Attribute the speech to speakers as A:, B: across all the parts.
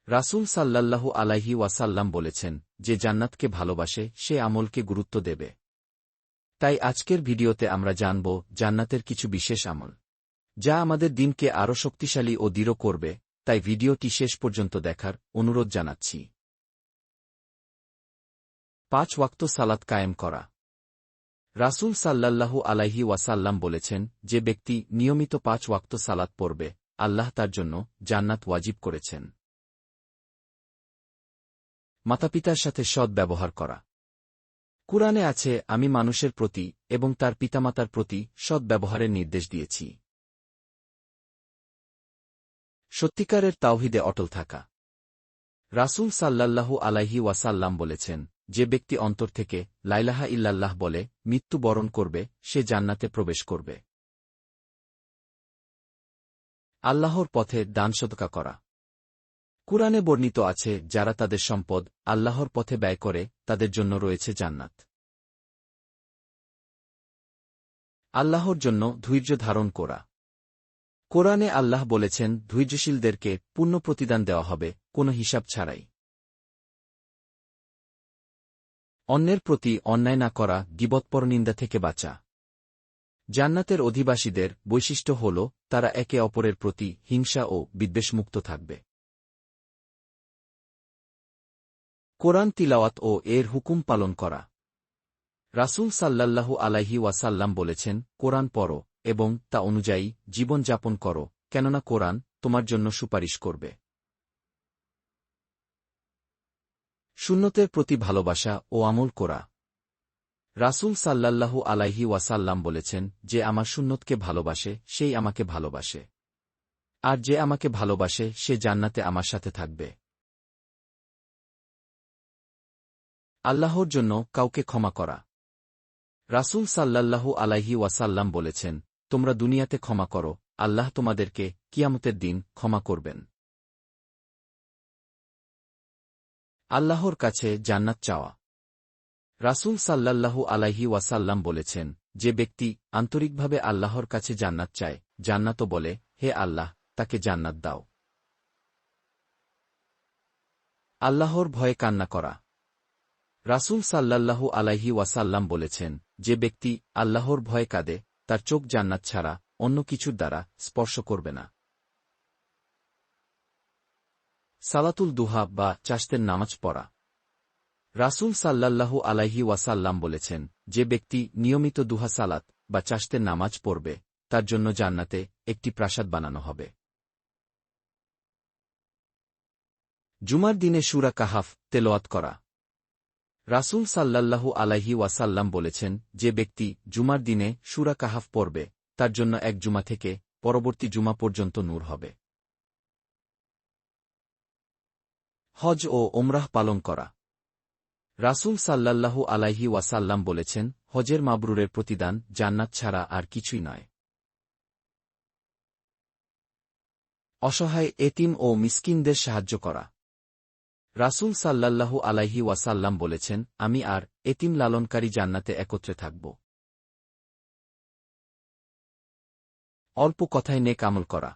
A: রাসূল সাল্লাল্লাহু আলাইহি ওয়াসাল্লাম বলেছেন, যে জান্নাতকে ভালোবাসে সে আমলকে গুরুত্ব দেবে। তাই আজকের ভিডিওতে আমরা জানব জান্নাতের কিছু বিশেষ আমল, যা আমাদের দিনকে আরও শক্তিশালী ও দৃঢ় করবে। তাই ভিডিওটি শেষ পর্যন্ত দেখার অনুরোধ জানাচ্ছি। ৫ ওয়াক্ত সালাত কায়েম করা। রাসূল সাল্লাল্লাহু আলাইহি ওয়াসাল্লাম বলেছেন, যে ব্যক্তি নিয়মিত ৫ ওয়াক্ত সালাত পড়বে, আল্লাহ তার জন্য জান্নাত ওয়াজিব করেছেন। মাতাপিতার সাথে সৎ ব্যবহার করা। কুরআনে আছে, আমি মানুষের প্রতি এবং তার পিতামাতার প্রতি সৎ ব্যবহারের নির্দেশ দিয়েছি। সত্যিকারের তাওহীদে অটল থাকা। রাসূল সাল্লাল্লাহু আলাইহি ওয়াসাল্লাম বলেছেন, যে ব্যক্তি অন্তর থেকে লা ইলাহা ইল্লাল্লাহ বলে মৃত্যু বরণ করবে, সে জান্নাতে প্রবেশ করবে। আল্লাহর পথে দান সদকা করা। কুরআনে বর্ণিত আছে, যারা তাদের সম্পদ আল্লাহর পথে ব্যয় করে তাদের জন্য রয়েছে জান্নাত। আল্লাহর জন্য ধৈর্য ধারণ করা। কোরআনে আল্লাহ বলেছেন, ধৈর্যশীলদেরকে পূর্ণ প্রতিদান দেওয়া হবে, কোনো হিসাব ছাড়াই। অন্যের প্রতি অন্যায় না করা, গীবত পরনিন্দা থেকে বাঁচা। জান্নাতের অধিবাসীদের বৈশিষ্ট্য হল, তারা একে অপরের প্রতি হিংসা ও বিদ্বেষমুক্ত থাকবে। কোরআন তিলাওয়াত ও এর হুকুম পালন করা। রাসূল সাল্লাল্লাহু আলাইহি ওয়াসাল্লাম বলেছেন, কোরআন পড়ো এবং তা অনুযায়ী জীবন যাপন করো, কেননা কোরআন তোমার জন্য সুপারিশ করবে। সুন্নতের প্রতি ভালোবাসা ও আমল করা। রাসূল সাল্লাল্লাহু আলাইহি ওয়াসাল্লাম বলেছেন, যে আমার সুন্নতকে ভালোবাসে সেই আমাকে ভালোবাসে, আর যে আমাকে ভালোবাসে সে জান্নাতে আমার সাথে থাকবে। আল্লাহর জন্য কাউকে ক্ষমা করা। রাসূল সাল্লাল্লাহু আলাইহি ওয়াসাল্লাম বলেছেন, তোমরা দুনিয়াতে ক্ষমা করো, আল্লাহ তোমাদেরকে কিয়ামতের দিন ক্ষমা করবেন। আল্লাহর কাছে জান্নাত চাওয়া। রাসূল সাল্লাল্লাহু আলাইহি ওয়াসাল্লাম বলেছেন, যে ব্যক্তি আন্তরিকভাবে আল্লাহর কাছে জান্নাত চায়, জান্নাতও বলে, হে আল্লাহ, তাকে জান্নাত দাও। আল্লাহর ভয়ে কান্না করা। রাসূল সাল্লাল্লাহু আলাইহি ওয়াসাল্লাম বলেছেন, যে ব্যক্তি আল্লাহর ভয়ে কাঁদে, তার চোখ জান্নাত ছাড়া অন্য কিছুর দ্বারা স্পর্শ করবে না। সালাতুল দুহা বা চাশতের নামাজ পড়া। রাসূল সাল্লাল্লাহু আলাইহি ওয়াসাল্লাম বলেছেন, যে ব্যক্তি নিয়মিত দুহা সালাত বা চাশতের নামাজ পড়বে, তার জন্য জান্নাতে একটি প্রাসাদ বানানো হবে। জুমার দিনে সূরা কাহাফ তেলাওয়াত করা। রাসূল সাল্লাল্লাহু আলাইহি ওয়াসাল্লাম বলেছেন, যে ব্যক্তি জুমার দিনে সূরা কাহাফ পড়বে, তার জন্য এক জুমা থেকে পরবর্তী জুমা পর্যন্ত নূর হবে। হজ ও ওমরাহ পালন করা। রাসূল সাল্লাল্লাহু আলাইহি ওয়াসাল্লাম বলেছেন, হজের মাবরুরের প্রতিদান জান্নাত ছাড়া আর কিছুই নয়। অসহায় এতিম ও মিসকিনদের সাহায্য করা। রাসূল সাল্লাল্লাহু আলাইহি ওয়াসাল্লাম বলেছেন, আমি আর এতিম লালনকারী জান্নাতে একত্রে থাকব। অল্প কথায় নেক আমল করা।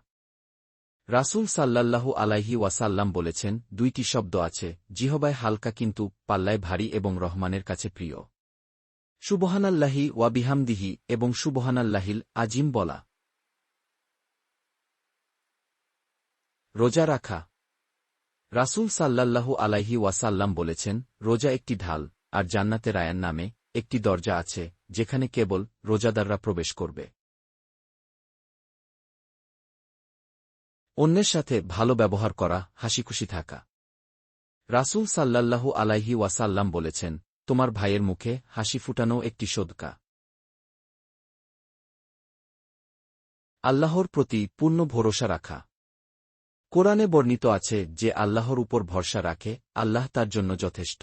A: রাসূল সাল্লাল্লাহু আলাইহি ওয়াসাল্লাম বলেছেন, দুইটি শব্দ আছে, জিহবায় হালকা কিন্তু পাল্লায় ভারী এবং রহমানের কাছে প্রিয়। সুবহানাল্লাহি ওয়া বিহামদিহি এবং সুবহানাল্লাহিল আজিম বলা। রোজা রাখা। রাসূল সাল্লাল্লাহু আলাইহি ওয়াসাল্লাম বলেছেন, রোজা একটি ঢাল, আর জান্নাতে রায়ান নামে একটি দরজা আছে, যেখানে কেবল রোজাদাররা প্রবেশ করবে। অন্যের সাথে ভালো ব্যবহার করা, হাসিখুশি থাকা। রাসূল সাল্লাল্লাহু আলাইহি ওয়াসাল্লাম বলেছেন, তোমার ভাইয়ের মুখে হাসি ফুটানো একটি সদকা। আল্লাহর প্রতি পূর্ণ ভরসা রাখা। কোরআনে বর্ণিত আছে, যে আল্লাহর উপর ভরসা রাখে, আল্লাহ তার জন্য যথেষ্ট।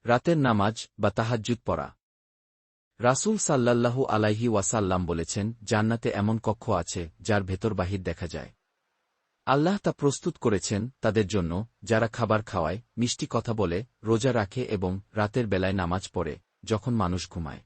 A: রাতের নামাজ বা তাহাজ্জুদ পড়া। রাসূল সাল্লাল্লাহু আলাইহি ওয়াসাল্লাম বলেছেন, জান্নাতে এমন কক্ষ আছে যার ভেতর বাহির দেখা যায়। আল্লাহ তা প্রস্তুত করেছেন তাদের জন্য, যারা খাবার খাওয়ায়, মিষ্টি কথা বলে, রোজা রাখে এবং রাতের বেলায় নামাজ পড়ে, যখন মানুষ ঘুমায়।